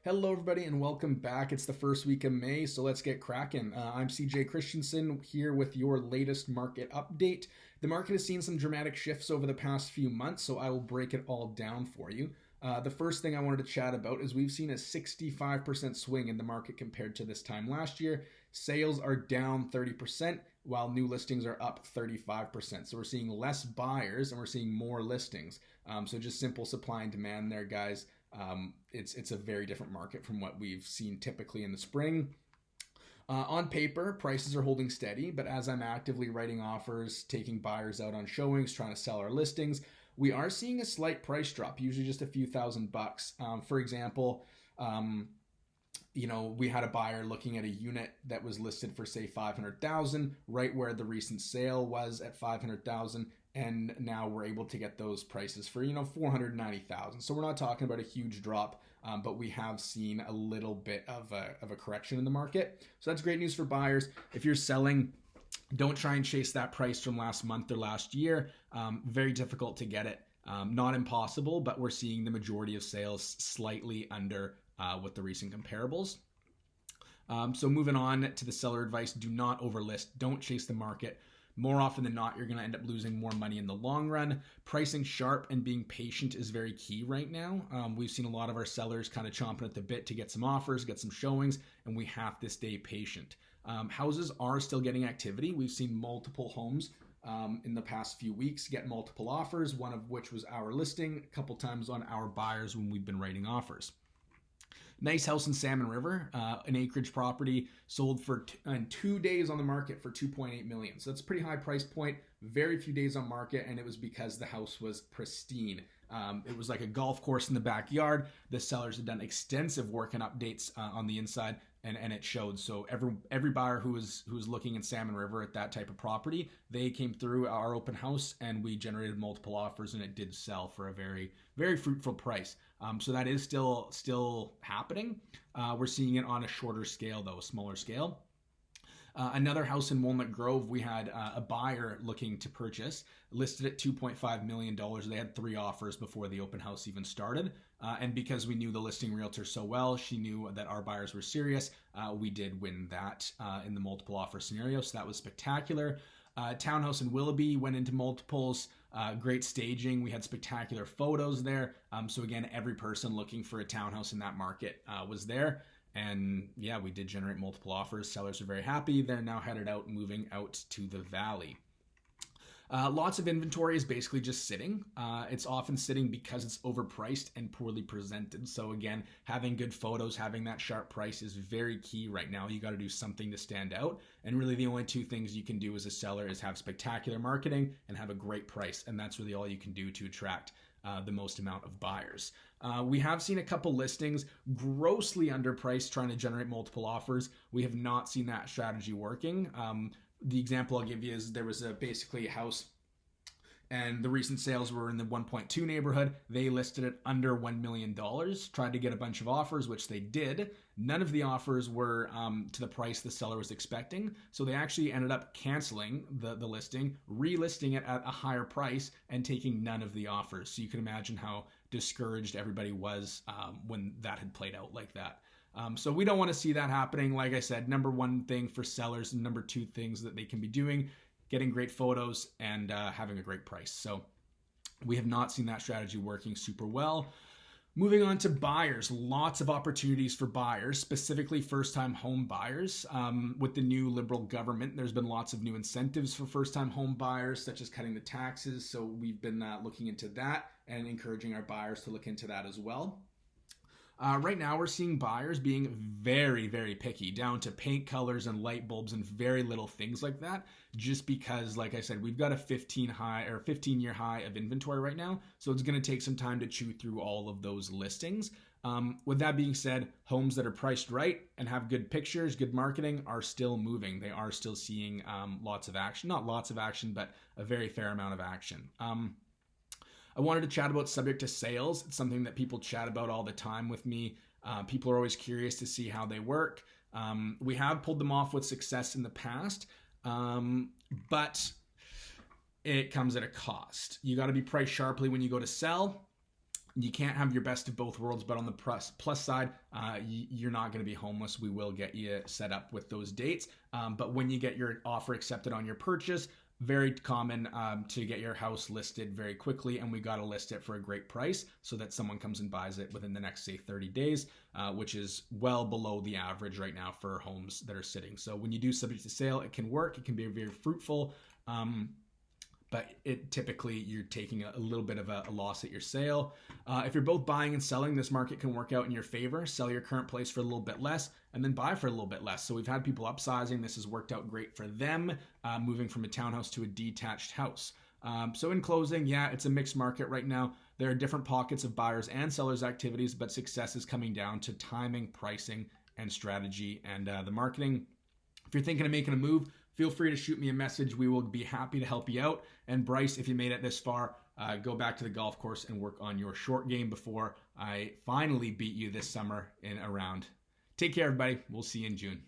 Hello, everybody, and welcome back. It's the first week of May, so let's get cracking. I'm CJ Christensen here with your latest market update. The market has seen some dramatic shifts over the past few months, so I will break it all down for you. The first thing I wanted to chat about is we've seen a 65% swing in the market compared to this time last year. Sales are down 30%, while new listings are up 35%. So we're seeing less buyers and we're seeing more listings. So just simple supply and demand there, guys. It's a very different market from what we've seen typically in the spring. On paper, prices are holding steady, but as I'm actively writing offers, taking buyers out on showings, trying to sell our listings, we are seeing a slight price drop, usually just a few $1,000s. For example, we had a buyer looking at a unit that was listed for say 500,000, right where the recent sale was at 500,000, and now we're able to get those prices for 490,000. So we're not talking about a huge drop, but we have seen a little bit of a correction in the market. So that's great news for buyers. If you're selling, don't try and chase that price from last month or last year. Very difficult to get it. Not impossible, but we're seeing the majority of sales slightly under with the recent comparables. So moving on to the seller advice, do not overlist. Don't chase the market. More often than not, you're going to end up losing more money in the long run. Pricing sharp and being patient is very key right now. We've seen a lot of our sellers kind of chomping at the bit to get some offers, get some showings, and we have to stay patient. Houses are still getting activity. We've seen multiple homes in the past few weeks get multiple offers, one of which was our listing, a couple times on our buyers when we've been writing offers. Nice house in Salmon River, an acreage property, sold for in 2 days on the market for $2.8 million. So that's a pretty high price point, very few days on market, and it was because the house was pristine. It was like a golf course in the backyard. The sellers had done extensive work and updates on the inside, and it showed. So every buyer who was looking in Salmon River at that type of property, they came through our open house, and we generated multiple offers, and it did sell for a very, very fruitful price. So that is still happening. We're seeing it on a shorter scale, though, a smaller scale. Another house in Walnut Grove, we had a buyer looking to purchase, listed at $2.5 million. They had 3 offers before the open house even started. And because we knew the listing realtor so well, she knew that our buyers were serious. We did win that in the multiple offer scenario. So that was spectacular. Townhouse in Willoughby went into multiples. Great staging. We had spectacular photos there. So again, every person looking for a townhouse in that market was there. And yeah, we did generate multiple offers. Sellers are very happy. They're now headed out, moving out to the valley. Lots of inventory is basically just sitting. It's often sitting because it's overpriced and poorly presented. So again, having good photos, having that sharp price is very key right now. You got to do something to stand out. And really the only 2 things you can do as a seller is have spectacular marketing and have a great price. And that's really all you can do to attract the most amount of buyers. We have seen a couple listings grossly underpriced trying to generate multiple offers. We have not seen that strategy working. The example I'll give you is there was basically a house and the recent sales were in the 1.2 neighborhood. They listed it under $1 million, tried to get a bunch of offers, which they did. None of the offers were to the price the seller was expecting. So they actually ended up canceling the listing, relisting it at a higher price and taking none of the offers. So you can imagine how discouraged everybody was when that had played out like that. So we don't want to see that happening. Like I said, number 1 thing for sellers and number 2 things that they can be doing, getting great photos and having a great price. So we have not seen that strategy working super well. Moving on to buyers, lots of opportunities for buyers, specifically first-time home buyers. With the new Liberal government, there's been lots of new incentives for first-time home buyers, such as cutting the taxes. So we've been looking into that and encouraging our buyers to look into that as well. Right now, we're seeing buyers being very, very picky, down to paint colors and light bulbs and very little things like that, just because, like I said, we've got a 15-year high of inventory right now, so it's going to take some time to chew through all of those listings. With that being said, homes that are priced right and have good pictures, good marketing are still moving. They are still seeing lots of action, not lots of action, but a very fair amount of action. I wanted to chat about subject to sales. It's something that people chat about all the time with me. People are always curious to see how they work. We have pulled them off with success in the past, but it comes at a cost. You got to be priced sharply when you go to sell. You can't have your best of both worlds, but on the plus side, you're not going to be homeless. We will get you set up with those dates. But when you get your offer accepted on your purchase, very common to get your house listed very quickly, and we got to list it for a great price so that someone comes and buys it within the next, say, 30 days, which is well below the average right now for homes that are sitting. So when you do subject to sale, it can work. It can be very fruitful. But it typically you're taking a little bit of a loss at your sale. If you're both buying and selling, this market can work out in your favor. Sell your current place for a little bit less and then buy for a little bit less. So we've had people upsizing. This has worked out great for them, moving from a townhouse to a detached house. So in closing, yeah, it's a mixed market right now. There are different pockets of buyers and sellers activities, but success is coming down to timing, pricing, and strategy and the marketing. If you're thinking of making a move, feel free to shoot me a message. We will be happy to help you out. And Bryce, if you made it this far, go back to the golf course and work on your short game before I finally beat you this summer in a round. Take care, everybody. We'll see you in June.